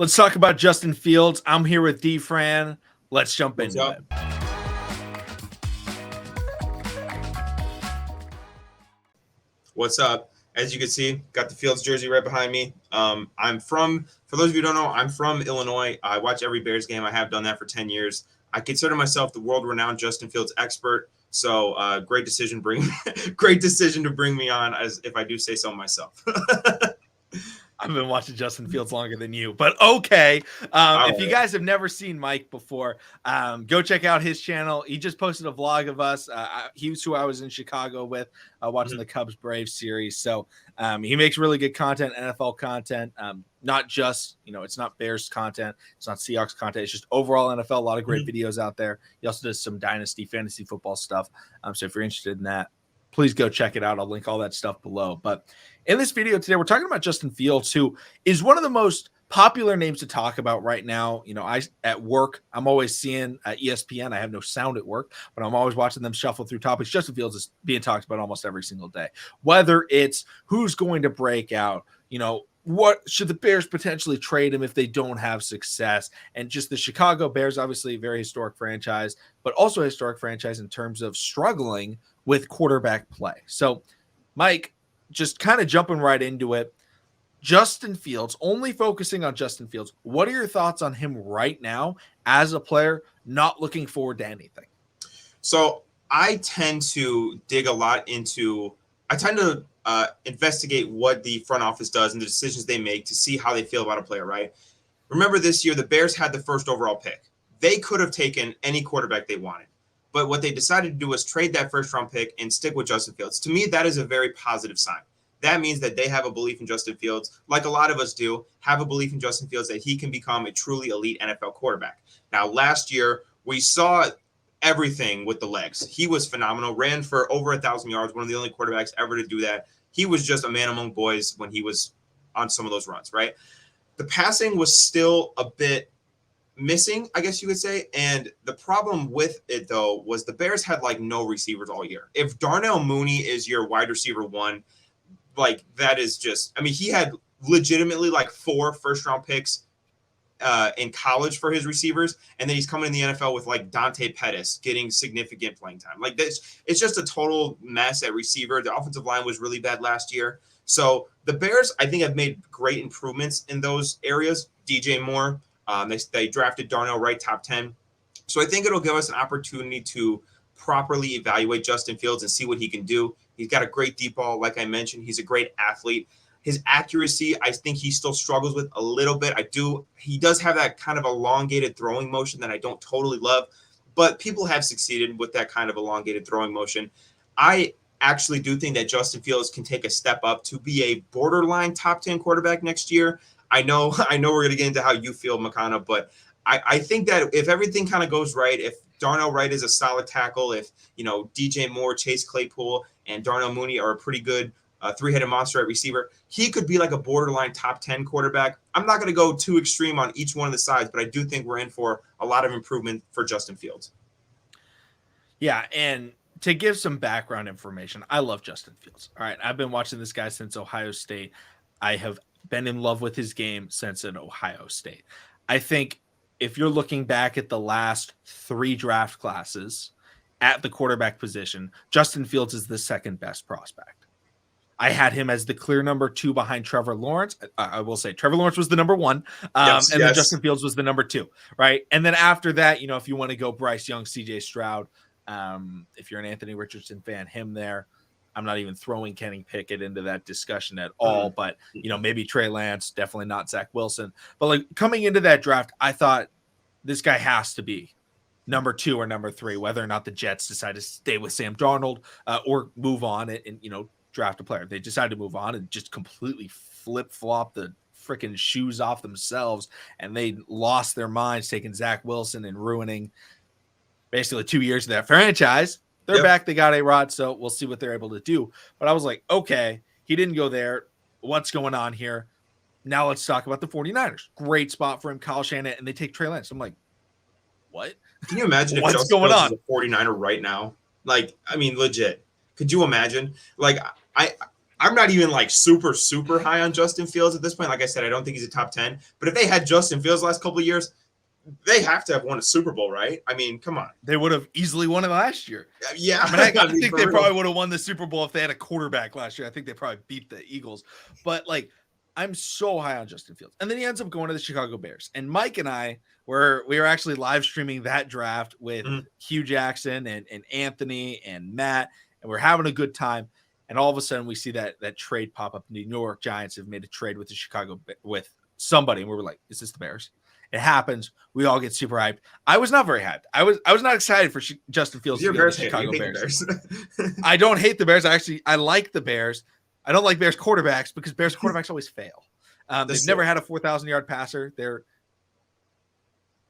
Let's talk about Justin Fields. I'm here with D. Fran. Let's jump What's into up? it. What's up? As you can see, got the Fields jersey right behind me. For those of you who don't know, I'm from Illinois. I watch every Bears game. I have done that for 10 years. I consider myself the world-renowned Justin Fields expert. So great decision to bring me on, as if I do say so myself. I've been watching Justin Fields longer than you, but okay. If you guys have never seen Mike before, go check out his channel. He just posted a vlog of us. He was who I was in Chicago with, watching the Cubs Braves series. So he makes really good content, NFL content, not just, it's not Bears content. It's not Seahawks content. It's just overall NFL, a lot of great videos out there. He also does some dynasty fantasy football stuff. So if you're interested in that, please go check it out. I'll link all that stuff below. But in this video today, we're talking about Justin Fields, who is one of the most popular names to talk about right now. At work, I'm always seeing ESPN. I have no sound at work, but I'm always watching them shuffle through topics. Justin Fields is being talked about almost every single day, whether it's who's going to break out, what should the Bears potentially trade him if they don't have success? And just the Chicago Bears, obviously a very historic franchise, but also a historic franchise in terms of struggling with quarterback play. So, Mike, just kind of jumping right into it, Justin Fields, only focusing on Justin Fields. What are your thoughts on him right now as a player, not looking forward to anything? So I tend to dig a lot into, I tend to investigate what the front office does and the decisions they make to see how they feel about a player, right? Remember this year, the Bears had the first overall pick. They could have taken any quarterback they wanted. But what they decided to do was trade that first-round pick and stick with Justin Fields. To me, that is a very positive sign. That means that they have a belief in Justin Fields, like a lot of us do, have a belief in Justin Fields that he can become a truly elite NFL quarterback. Now, last year, we saw everything with the legs. He was phenomenal, ran for over 1,000 yards, one of the only quarterbacks ever to do that. He was just a man among boys when he was on some of those runs, right? The passing was still a bit missing, I guess you could say. And the problem with it, though, was the Bears had no receivers all year. If Darnell Mooney is your wide receiver one, that is just, he had legitimately 4 first-round picks in college for his receivers, and then he's coming in the NFL with Dante Pettis getting significant playing time. It's just a total mess at receiver. The offensive line was really bad last year. So the Bears, I think, have made great improvements in those areas. DJ Moore, they drafted Darnell Wright top 10. So I think it'll give us an opportunity to properly evaluate Justin Fields and see what he can do. He's got a great deep ball. Like I mentioned, he's a great athlete. His accuracy, I think he still struggles with a little bit. He does have that kind of elongated throwing motion that I don't totally love, but people have succeeded with that kind of elongated throwing motion. I actually do think that Justin Fields can take a step up to be a borderline top 10 quarterback next year. I know we're going to get into how you feel, Makana, but I think that if everything kind of goes right, if Darnell Wright is a solid tackle, if DJ Moore, Chase Claypool, and Darnell Mooney are a pretty good three-headed monster at receiver, he could be a borderline top 10 quarterback. I'm not going to go too extreme on each one of the sides, but I do think we're in for a lot of improvement for Justin Fields. Yeah, and to give some background information, I love Justin Fields. All right, I've been watching this guy since Ohio State. I have been in love with his game since at Ohio State. I think if you're looking back at the last 3 draft classes at the quarterback position, Justin Fields is the second best prospect. I had him as the clear number 2 behind Trevor Lawrence. I will say Trevor Lawrence was the number 1, and then Justin Fields was the number 2, right? And then after that, if you want to go Bryce Young, CJ Stroud, if you're an Anthony Richardson fan, him there. I'm not even throwing Kenny Pickett into that discussion at all, but maybe Trey Lance, definitely not Zach Wilson. But coming into that draft, I thought this guy has to be number 2 or number 3, whether or not the Jets decide to stay with Sam Darnold or move on and draft a player. They decided to move on and just completely flip-flop the freaking shoes off themselves, and they lost their minds taking Zach Wilson and ruining basically 2 years of that franchise. They're back. They got A-Rod, so we'll see what they're able to do. But I was like, okay, he didn't go there. What's going on here? Now let's talk about the 49ers. Great spot for him, Kyle Shanahan, and they take Trey Lance. I'm like, what? Can you imagine if What's going on? Is a 49er right now? Legit. Could you imagine? I'm not even like super, super high on Justin Fields at this point. Like I said, I don't think he's a top 10. But if they had Justin Fields the last couple of years, they have to have won a Super Bowl, right? I mean, come on. They would have easily won it last year. Yeah. I mean, I think they probably would have won the Super Bowl if they had a quarterback last year. I think they probably beat the Eagles. But like, I'm so high on Justin Fields. And then he ends up going to the Chicago Bears. And Mike and I we were actually live streaming that draft with Hugh Jackson and Anthony and Matt, and we're having a good time. And all of a sudden we see that trade pop up. The New York Giants have made a trade with with somebody. And we were like, is this the Bears? It happens. We all get super hyped. I was not very hyped. I was not excited for Justin Fields to go to Chicago Bears. I don't hate the Bears. I like the Bears. I don't like Bears quarterbacks because Bears quarterbacks always fail. They've never had a 4,000-yard passer.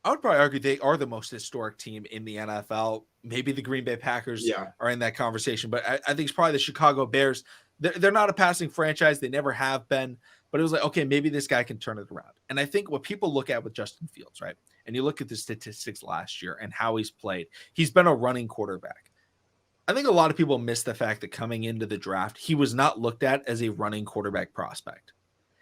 I would probably argue they are the most historic team in the NFL. Maybe the Green Bay Packers are in that conversation, but I think it's probably the Chicago Bears. They're not a passing franchise. They never have been. But it was like, okay, maybe this guy can turn it around. And I think what people look at with Justin Fields, right? And you look at the statistics last year and how he's played. He's been a running quarterback. I think a lot of people miss the fact that coming into the draft, he was not looked at as a running quarterback prospect.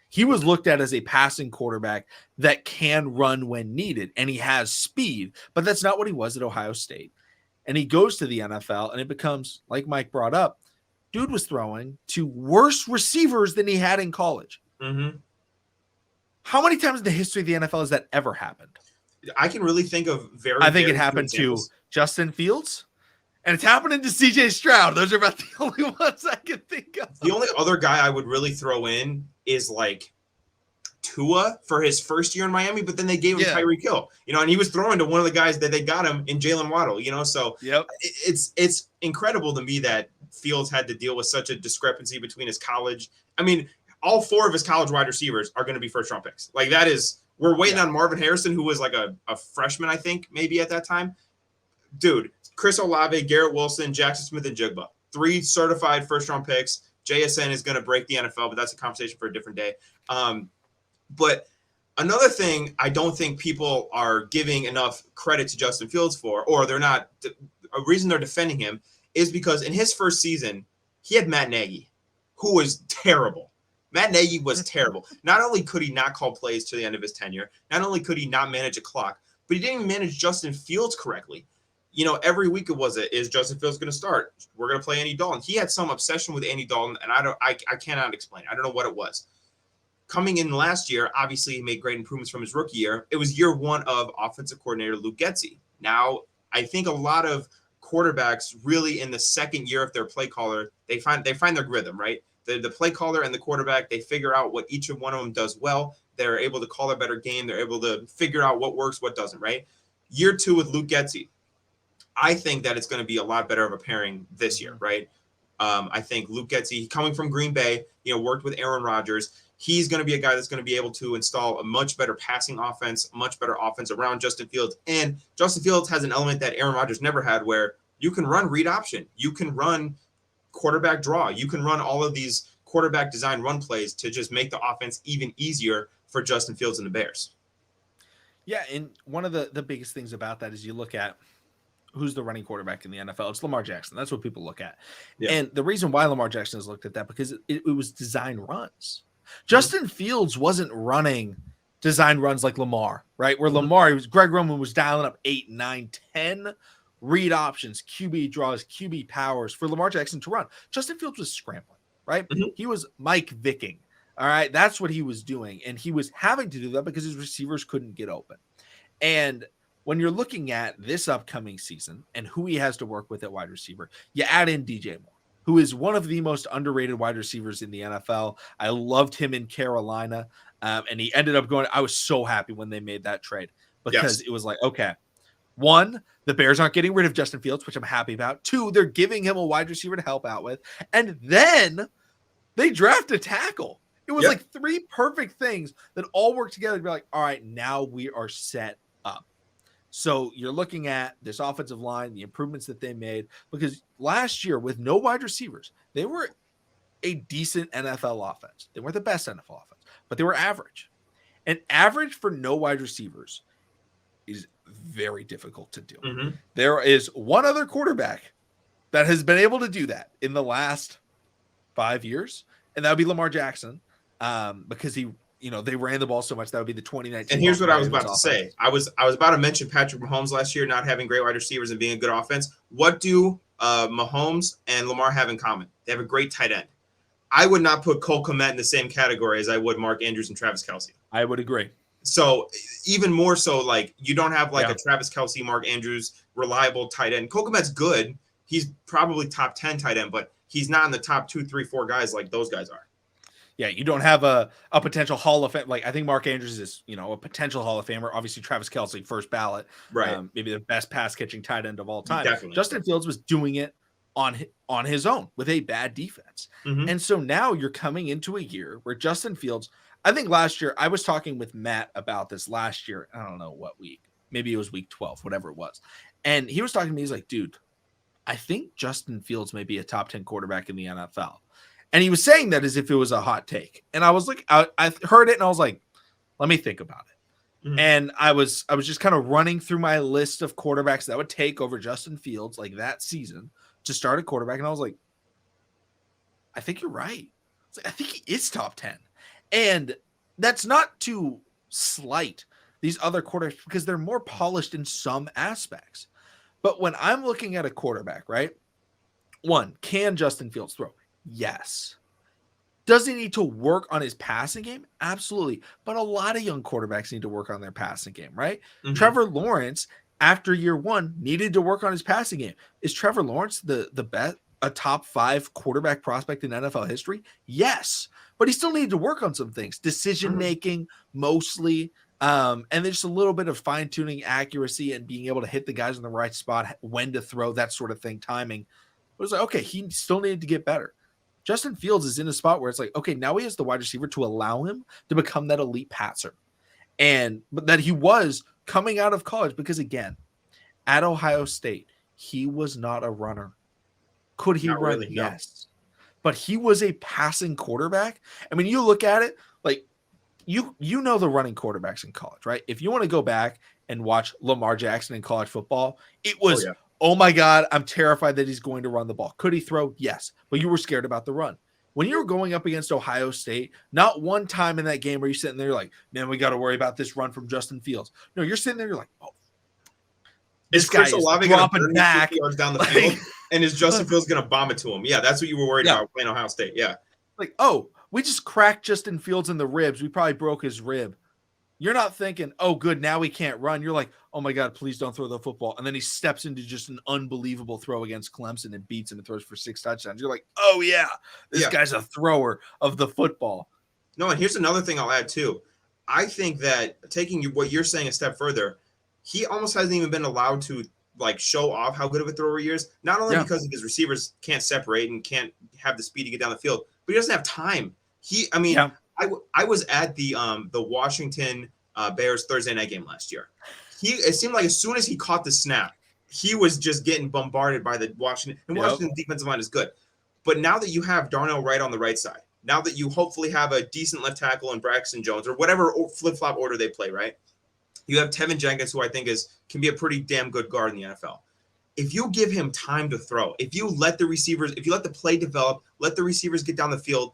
He was looked at as a passing quarterback that can run when needed, and he has speed, but that's not what he was at Ohio State. And he goes to the NFL, and it becomes, like Mike brought up, dude was throwing to worse receivers than he had in college. Mm-hmm. How many times in the history of the NFL has that ever happened? I can really think of I think it happened to Justin Fields, and it's happening to CJ Stroud. Those are about the only ones I can think of. The only other guy I would really throw in is like Tua for his first year in Miami, but then they gave him Tyreek Hill, and he was throwing to one of the guys that they got him in Jalen Waddle, so it's incredible to me that Fields had to deal with such a discrepancy between his college. I mean, all four of his college wide receivers are going to be first round picks. Like that is, we're waiting on Marvin Harrison, who was like a freshman, I think, maybe at that time. Dude, Chris Olave, Garrett Wilson, Jackson Smith, and Jigba. 3 certified first round picks. JSN is going to break the NFL, but that's a conversation for a different day. But another thing I don't think people are giving enough credit to Justin Fields for, or they're not, a reason they're defending him is because in his first season, he had Matt Nagy, who was terrible. Matt Nagy was terrible. Not only could he not call plays to the end of his tenure, not only could he not manage a clock, but he didn't even manage Justin Fields correctly. Every week is Justin Fields going to start? We're going to play Andy Dalton. He had some obsession with Andy Dalton, and I cannot explain it. I don't know what it was. Coming in last year, obviously he made great improvements from his rookie year. It was year 1 of offensive coordinator Luke Getsy. Now, I think a lot of quarterbacks really in the second year of their play caller, they find their rhythm, right? The play caller and the quarterback, they figure out what each of one of them does well. They're able to call a better game. They're able to figure out what works, what doesn't, right? Year 2 with Luke Getsy, I think that it's going to be a lot better of a pairing this year, right? I think Luke Getsy, coming from Green Bay, worked with Aaron Rodgers. He's going to be a guy that's going to be able to install a much better passing offense, much better offense around Justin Fields. And Justin Fields has an element that Aaron Rodgers never had where you can run read option. You can run quarterback draw. You can run all of these quarterback design run plays to just make the offense even easier for Justin Fields and the Bears. Yeah, and one of the biggest things about that is you look at who's the running quarterback in the NFL. It's Lamar Jackson. That's what people look at. Yeah. And the reason why Lamar Jackson has looked at that because it was design runs. Justin Fields wasn't running design runs like Lamar, right? Where Lamar, Greg Roman was dialing up 8, 9, 10 read options, QB draws, QB powers for Lamar Jackson to run. Justin Fields was scrambling, right? He was Mike Vicking. All right. That's what he was doing. And he was having to do that because his receivers couldn't get open. And when you're looking at this upcoming season and who he has to work with at wide receiver, you add in DJ Moore, who is one of the most underrated wide receivers in the NFL. I loved him in Carolina. And he ended up going, I was so happy when they made that trade because it was like, okay, 1, the Bears aren't getting rid of Justin Fields, which I'm happy about. 2, they're giving him a wide receiver to help out with. And then they draft a tackle. It was like 3 perfect things that all work together to be like, all right, now we are set up. So you're looking at this offensive line, the improvements that they made, because last year with no wide receivers, they were a decent NFL offense. They weren't the best NFL offense, but they were average. And average for no wide receivers is very difficult to do. There is one other quarterback that has been able to do that in the last 5 years, and that would be Lamar Jackson, because they ran the ball so much. That would be the 2019. And here's what I was about to offense. say. I was about to mention Patrick Mahomes last year not having great wide receivers and being a good offense. What do Mahomes and Lamar have in common? They have a great tight end. I would not put Cole Kmet in the same category as I would Mark Andrews and Travis Kelce. I would agree. So even more so, like you don't have like a Travis Kelce, Mark Andrews, reliable tight end. Cole Kmet's good. He's probably top 10 tight end, but he's not in the top 2, 3, 4 guys like those guys are. Yeah, you don't have a potential Hall of Fame. Like I think Mark Andrews is, a potential Hall of Famer. Obviously, Travis Kelce, first ballot, right? Maybe the best pass catching tight end of all time. Definitely. Justin Fields was doing it on his own with a bad defense, and so now you're coming into a year where Justin Fields. I think last year I was talking with Matt about this last year. I don't know what week. Maybe it was week 12, whatever it was, and he was talking to me. He's like, "Dude, I think Justin Fields may be a top 10 quarterback in the NFL." And he was saying that as if it was a hot take. And I was like, I heard it and I was like, let me think about it. And I was just kind of running through my list of quarterbacks that would take over Justin Fields like that season to start a quarterback. And I was like, I think you're right. I think he is top 10. And that's not to slight these other quarterbacks because they're more polished in some aspects. But when I'm looking at a quarterback, right? One, can Justin Fields throw? Yes. Does he need to work on his passing game? Absolutely. But a lot of young quarterbacks need to work on their passing game, right? Trevor Lawrence, after year one, needed to work on his passing game. Is Trevor Lawrence the best, a top 5 quarterback prospect in NFL history? Yes. But he still needed to work on some things. Decision making, mostly. And then just a little bit of fine-tuning accuracy and being able to hit the guys in the right spot, when to throw, that sort of thing, timing. It was like, okay, he still needed to get better. Justin Fields is in a spot where it's like, okay, now he has the wide receiver to allow him to become that elite passer. But that he was coming out of college because, again, at Ohio State, he was not a runner. Could he run? Really, yes. No. But he was a passing quarterback. I mean, you look at it, like, you know the running quarterbacks in college, right? If you want to go back and watch Lamar Jackson in college football, it was – oh my God, I'm terrified that he's going to run the ball. Could he throw? Yes. But you were scared about the run. When you were going up against Ohio State, not one time in that game where you're sitting there like, man, we got to worry about this run from Justin Fields. No, you're sitting there, you're like, oh, this guy is dropping back yards down the field, and is Justin Fields going to bomb it to him? Yeah, that's what you were worried about playing Ohio State. Yeah. Like, oh, we just cracked Justin Fields in the ribs. We probably broke his rib. You're not thinking, oh, good, now he can't run. You're like, oh, my God, please don't throw the football. And then he steps into just an unbelievable throw against Clemson and beats him and throws for 6 touchdowns. You're like, oh, yeah, this guy's a thrower of the football. No, and here's another thing I'll add, too. I think that taking what you're saying a step further, he almost hasn't even been allowed to, like, show off how good of a thrower he is, not only because his receivers can't separate and can't have the speed to get down the field, but he doesn't have time. I was at the Washington Bears Thursday night game last year. It seemed like as soon as he caught the snap, he was just getting bombarded by the Washington. And Washington's defensive line is good. But now that you have Darnell Wright on the right side, now that you hopefully have a decent left tackle in Braxton Jones or whatever flip-flop order they play, right? You have Tevin Jenkins, who I think can be a pretty damn good guard in the NFL. If you give him time to throw, if you let the play develop, let the receivers get down the field,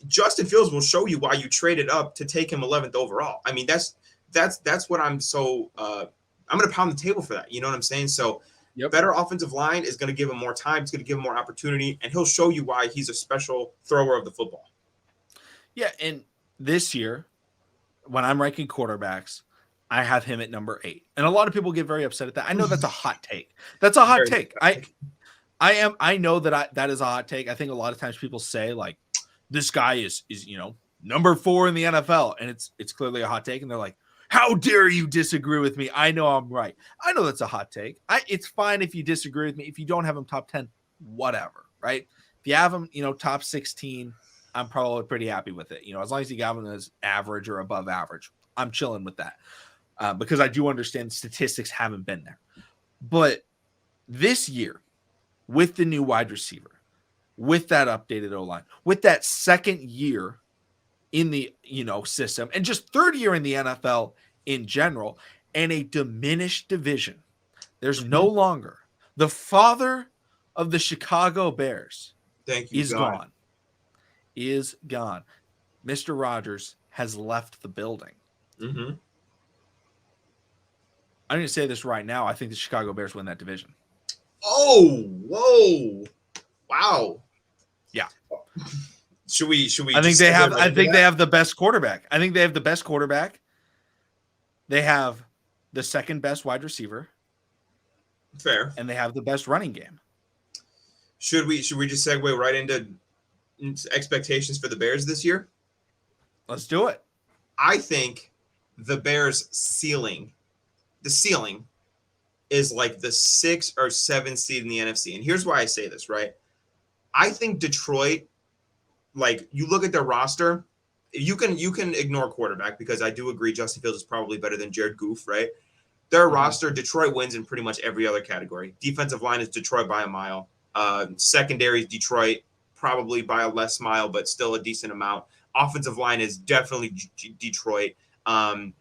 Justin Fields will show you why you traded up to take him 11th overall. I mean, that's what I'm so I'm going to pound the table for that. You know what I'm saying? So better offensive line is going to give him more time. It's going to give him more opportunity, and he'll show you why he's a special thrower of the football. Yeah, and this year, when I'm ranking quarterbacks, I have him at number 8. And a lot of people get very upset at that. I know that's a hot take. That's a hot take. I know that is a hot take. I think a lot of times people say, like, this guy is number 4 in the NFL, and it's clearly a hot take, and they're like, how dare you disagree with me? I know I'm right. I know that's a hot take. It's fine if you disagree with me. If you don't have him top 10, whatever, right? If you have him, top 16, I'm probably pretty happy with it. As long as you got him as average or above average, I'm chilling with that, because I do understand statistics haven't been there. But this year, with the new wide receiver, with that updated O-line, with that second year in the system, and just third year in the NFL in general, and a diminished division, there's no longer the father of the Chicago Bears is gone. is gone. Mr. Rogers has left the building. Mm-hmm. I'm going to say this right now. I think the Chicago Bears win that division. Oh, whoa. Wow. Yeah. Should we I think just they segue have right I into think that? they have the best quarterback. I think they have the best quarterback. They have the second best wide receiver, Fair. and they have the best running game. Should we just segue right into expectations for the Bears this year? Let's do it. I think the Bears the ceiling is like the 6 or 7 seed in the NFC. And here's why I say this, right? I think Detroit, like you look at their roster, you can ignore quarterback because I do agree Justin Fields is probably better than Jared Goff, right? Their roster, Detroit wins in pretty much every other category. Defensive line is Detroit by a mile. Secondary is Detroit probably by a less mile, but still a decent amount. Offensive line is definitely Detroit.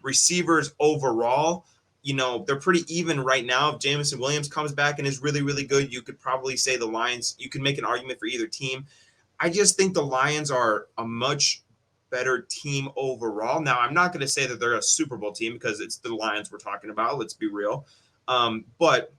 Receivers overall, they're pretty even right now. If Jameson Williams comes back and is really, really good, you could probably say the Lions, you can make an argument for either team. I just think the Lions are a much better team overall. Now, I'm not going to say that they're a Super Bowl team because it's the Lions we're talking about. Let's be real. But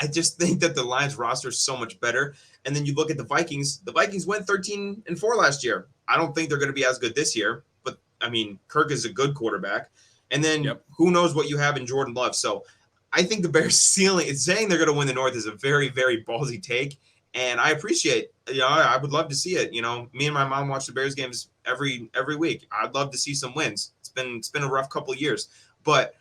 I just think that the Lions roster is so much better. And then you look at the Vikings. The Vikings went 13-4 last year. I don't think they're going to be as good this year. But, I mean, Kirk is a good quarterback. And then who knows what you have in Jordan Love. So I think the Bears ceiling, saying they're going to win the North is a very, very ballsy take. And I appreciate, I would love to see it. Me and my mom watch the Bears games every week. I'd love to see some wins. It's been a rough couple of years, but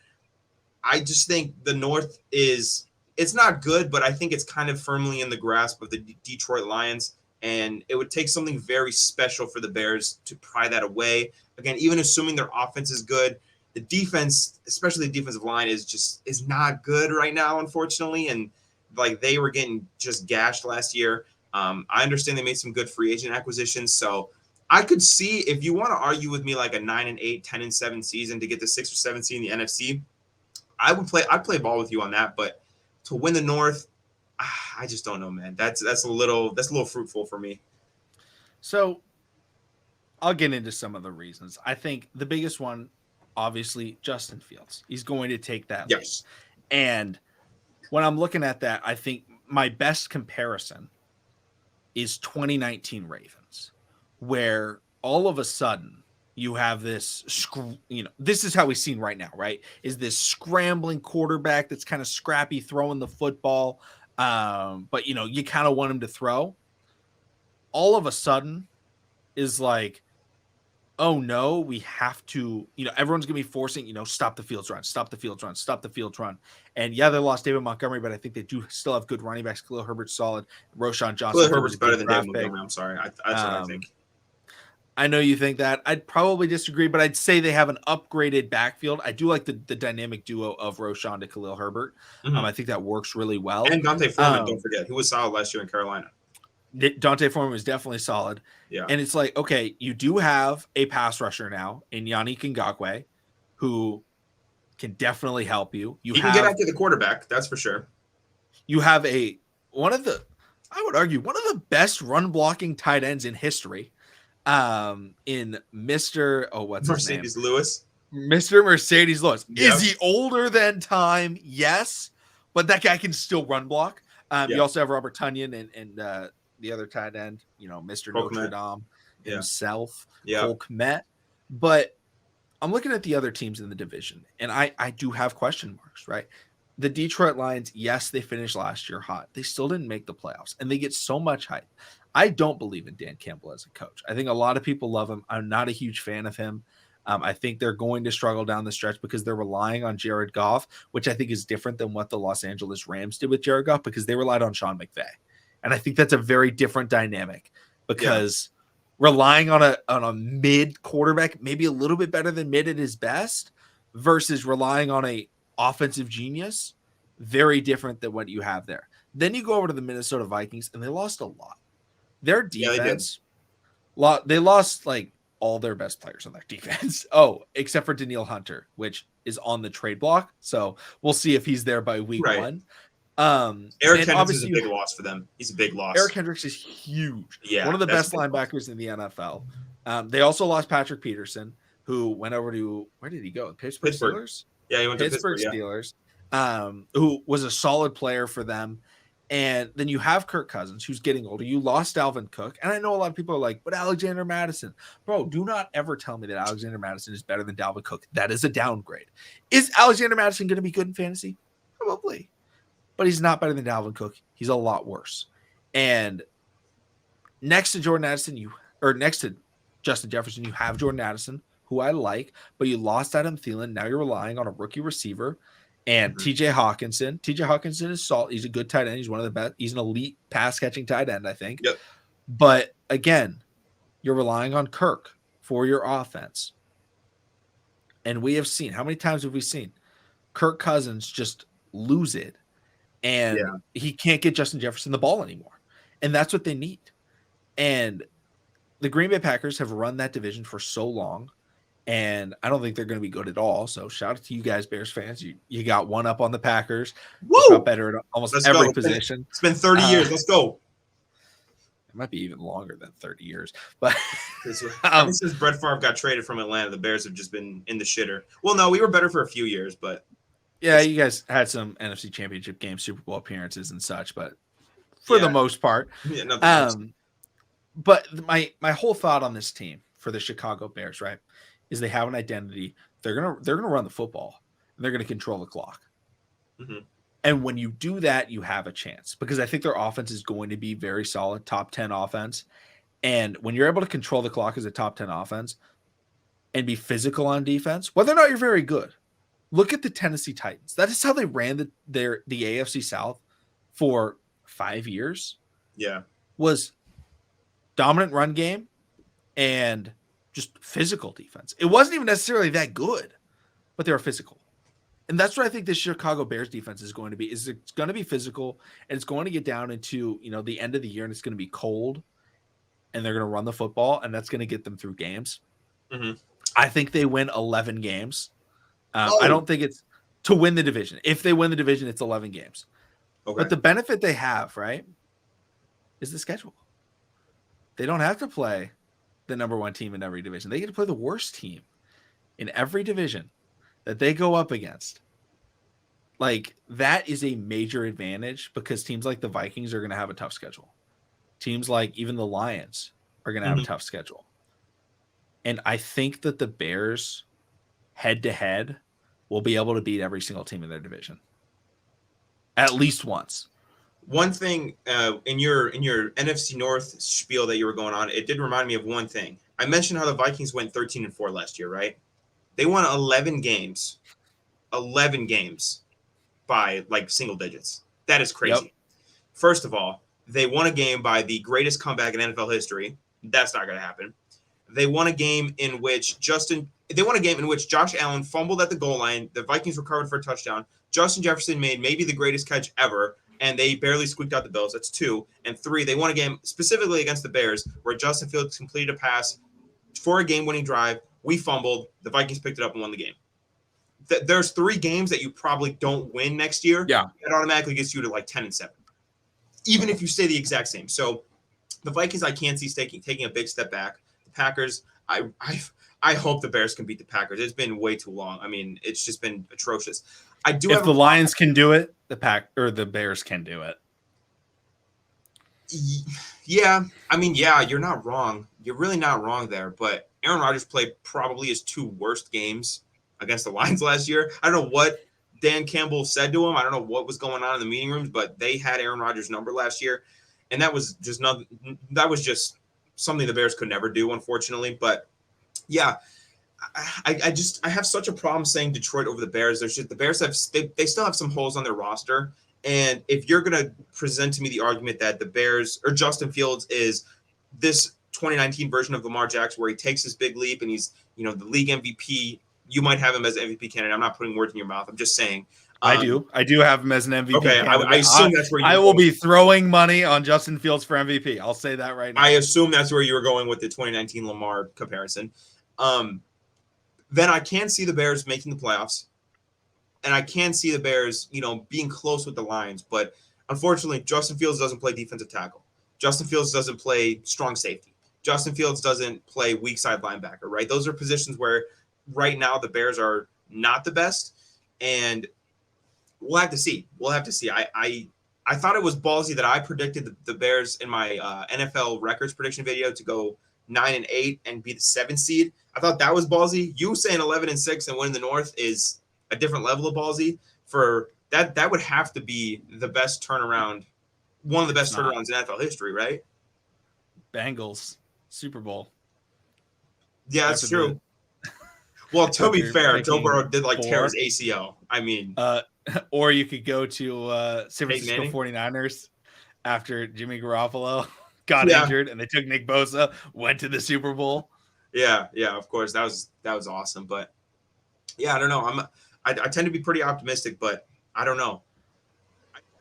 I just think the North it's not good, but I think it's kind of firmly in the grasp of the Detroit Lions. And it would take something very special for the Bears to pry that away. Again, even assuming their offense is good, the defense, especially the defensive line, is not good right now, unfortunately. And like they were getting just gashed last year. I understand they made some good free agent acquisitions. So I could see, if you want to argue with me like a 9-8, 10-7 season to get the 6 or 7 seed in the NFC, I'd play ball with you on that. But to win the North, I just don't know, man. That's a little fruitful for me. So I'll get into some of the reasons. I think the biggest one, obviously, Justin Fields. He's going to take that lead. And when I'm looking at that, I think my best comparison is 2019 Ravens, where all of a sudden you have this, this is how we've seen right now, right? Is this scrambling quarterback that's kind of scrappy throwing the football, but, you kind of want him to throw. All of a sudden is like, oh no, we have to, everyone's going to be forcing, stop the Fields run, stop the Fields run, stop the Fields run. And yeah, they lost David Montgomery, but I think they do still have good running backs. Khalil Herbert's solid. Roshan Johnson. Khalil Herbert's better than David Montgomery. I'm sorry. That's what I think. I know you think that. I'd probably disagree, but I'd say they have an upgraded backfield. I do like the dynamic duo of Roshan to Khalil Herbert. I think that works really well. And Dante Foreman, don't forget, who was solid last year in Carolina. Dante Foreman was definitely solid. Yeah. And it's like, okay, you do have a pass rusher now in Yannick Ngakoue, who can definitely help you. He can get after the quarterback, that's for sure. You have I would argue, one of the best run blocking tight ends in history. In Mr. What's Mercedes his name? Lewis. Mr. Mercedes Lewis. Yep. Is he older than time? Yes, but that guy can still run block. You also have Robert Tonyan and the other tight end, Mr. Notre Dame himself, Cole Kmet. But I'm looking at the other teams in the division, and I do have question marks, right? The Detroit Lions, yes, they finished last year hot. They still didn't make the playoffs, and they get so much hype. I don't believe in Dan Campbell as a coach. I think a lot of people love him. I'm not a huge fan of him. I think they're going to struggle down the stretch because they're relying on Jared Goff, which I think is different than what the Los Angeles Rams did with Jared Goff because they relied on Sean McVay. And I think that's a very different dynamic because relying on a mid quarterback, maybe a little bit better than mid at his best, versus relying on a offensive genius, very different than what you have there. Then you go over to the Minnesota Vikings, and they lost a lot. Their defense, they lost like all their best players on their defense. Except for Daniil Hunter, which is on the trade block. So we'll see if he's there by week 1. Eric And Kendricks is a obviously big loss for them. He's a big loss. Eric Hendricks is huge. Yeah, One of the that's best a big loss. linebackers in the NFL. They also lost Patrick Peterson, who went over to, where did he go? Pittsburgh Pittsburgh. Steelers? Yeah, he went to Pittsburgh. Yeah. Steelers, who was a solid player for them. And then you have Kirk Cousins, who's getting older. You lost Dalvin Cook. And I know a lot of people are like, but Alexander Madison. Bro, do not ever tell me that Alexander Madison is better than Dalvin Cook. That is a downgrade. Is Alexander Madison going to be good in fantasy? Probably. But he's not better than Dalvin Cook. He's a lot worse. And next to Jordan Addison, next to Justin Jefferson, you have Jordan Addison, who I like, but you lost Adam Thielen. Now you're relying on a rookie receiver and TJ Hawkinson. TJ Hawkinson is solid. He's a good tight end. He's one of the best. He's an elite pass catching tight end, I think. Yep. But again, you're relying on Kirk for your offense. And we have seen, how many times have we seen Kirk Cousins just lose it? And he can't get Justin Jefferson the ball anymore. And that's what they need. And the Green Bay Packers have run that division for so long. And I don't think they're going to be good at all. So shout out to you guys, Bears fans. You got one up on the Packers. Woo! Got better at almost every position. It's been 30 years. Let's go. It might be even longer than 30 years. But since Brett Favre got traded from Atlanta, the Bears have just been in the shitter. Well, no, we were better for a few years, but yeah, you guys had some NFC Championship game, Super Bowl appearances and such, but for the most part. Yeah, but my whole thought on this team for the Chicago Bears, right, is they have an identity. They're gonna run the football and they're gonna control the clock. Mm-hmm. And when you do that, you have a chance because I think their offense is going to be very solid, top 10 offense. And when you're able to control the clock as a top 10 offense and be physical on defense, whether or not you're very good. Look at the Tennessee Titans. That is how they ran the AFC South for 5 years. Yeah. Was dominant run game and just physical defense. It wasn't even necessarily that good, but they were physical. And that's what I think this Chicago Bears defense is going to be. Is it's going to be physical and it's going to get down into, the end of the year and it's going to be cold and they're going to run the football and that's going to get them through games. Mm-hmm. I think they win 11 games. I don't think it's to win the division. If they win the division, it's 11 games. Okay. But the benefit they have, right, is the schedule. They don't have to play the number one team in every division. They get to play the worst team in every division that they go up against. Like, that is a major advantage because teams like the Vikings are going to have a tough schedule. Teams like even the Lions are going to have a tough schedule. And I think that the Bears head-to-head will be able to beat every single team in their division. At least once. One thing in your NFC North spiel that you were going on, it did remind me of one thing. I mentioned how the Vikings went 13-4 last year, right? They won 11 games. 11 games by like single digits. That is crazy. Yep. First of all, they won a game by the greatest comeback in NFL history. That's not going to happen. They won a game in which Josh Allen fumbled at the goal line. The Vikings recovered for a touchdown. Justin Jefferson made maybe the greatest catch ever, and they barely squeaked out the Bills. That's 2. And 3, they won a game specifically against the Bears where Justin Fields completed a pass for a game-winning drive. We fumbled. The Vikings picked it up and won the game. There's 3 games that you probably don't win next year. Yeah. It automatically gets you to like 10-7, even if you stay the exact same. So the Vikings, I can't see taking a big step back. The Packers, I hope the Bears can beat the Packers. It's been way too long. I mean, it's just been atrocious. If the Lions can do it, the Bears can do it. Yeah, I mean, yeah, you're not wrong. You're really not wrong there. But Aaron Rodgers played probably his 2 worst games against the Lions last year. I don't know what Dan Campbell said to him. I don't know what was going on in the meeting rooms, but they had Aaron Rodgers' number last year, and that was just something the Bears could never do, unfortunately. But yeah, I have such a problem saying Detroit over the Bears. The Bears they still have some holes on their roster, and if you're gonna present to me the argument that the Bears or Justin Fields is this 2019 version of Lamar Jackson, where he takes his big leap and he's the league MVP. You might have him as an MVP candidate. I'm not putting words in your mouth. I'm just saying. I do have him as an MVP. Okay, I assume that's where I will be throwing money on Justin Fields for MVP. I'll say that right now. I assume that's where you were going with the 2019 Lamar comparison. Then I can see the Bears making the playoffs. and I can see the Bears, being close with the Lions, but unfortunately, Justin Fields doesn't play defensive tackle. Justin Fields doesn't play strong safety. Justin Fields doesn't play weak side linebacker, right? Those are positions where right now the Bears are not the best, and we'll have to see. We'll have to see. I thought it was ballsy that I predicted the Bears in my NFL records prediction video to go 9-8 and be the 7th seed. I thought that was ballsy. You saying 11-6 and win the North is a different level of ballsy. For that would have to be the best turnaround, one of the best turnarounds in NFL history, right? Bengals Super Bowl. Yeah, that's true. Well, to be fair, Joe Burrow did tear his ACL. I mean, or you could go to San Francisco 49ers after Jimmy Garoppolo got injured and they took Nick Bosa, went to the Super Bowl. Yeah, of course. That was awesome. But yeah, I don't know. I tend to be pretty optimistic, but I don't know.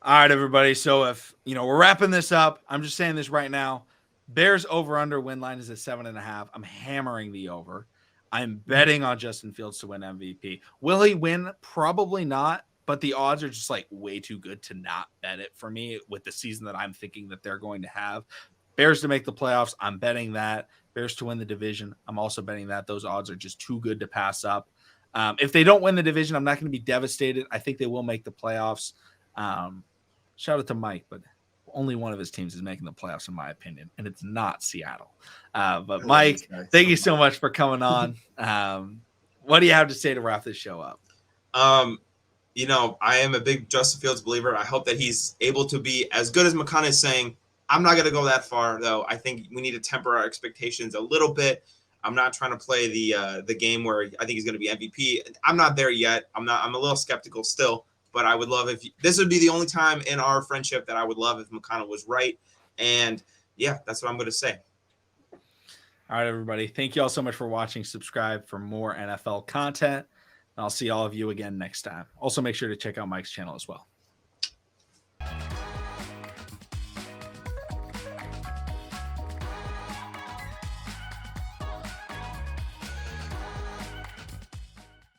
All right, everybody. So if we're wrapping this up, I'm just saying this right now. Bears over under win line is at 7.5. I'm hammering the over. I'm betting on Justin Fields to win MVP. Will he win? Probably not, but the odds are just way too good to not bet it for me with the season that I'm thinking that they're going to have. Bears to make the playoffs, I'm betting that. Bears to win the division, I'm also betting that. Those odds are just too good to pass up. If they don't win the division, I'm not going to be devastated. I think they will make the playoffs. Shout out to Mike, but only one of his teams is making the playoffs, in my opinion, and it's not Seattle. But Mike, thank you so much for coming on. What do you have to say to wrap this show up? I am a big Justin Fields believer. I hope that he's able to be as good as McConnell is saying. I'm not going to go that far, though. I think we need to temper our expectations a little bit. I'm not trying to play the game where I think he's going to be MVP. I'm not there yet. I'm a little skeptical still. But I would love this would be the only time in our friendship that I would love if McConnell was right. And yeah, that's what I'm going to say. All right, everybody. Thank you all so much for watching. Subscribe for more NFL content. And I'll see all of you again next time. Also, make sure to check out Mike's channel as well.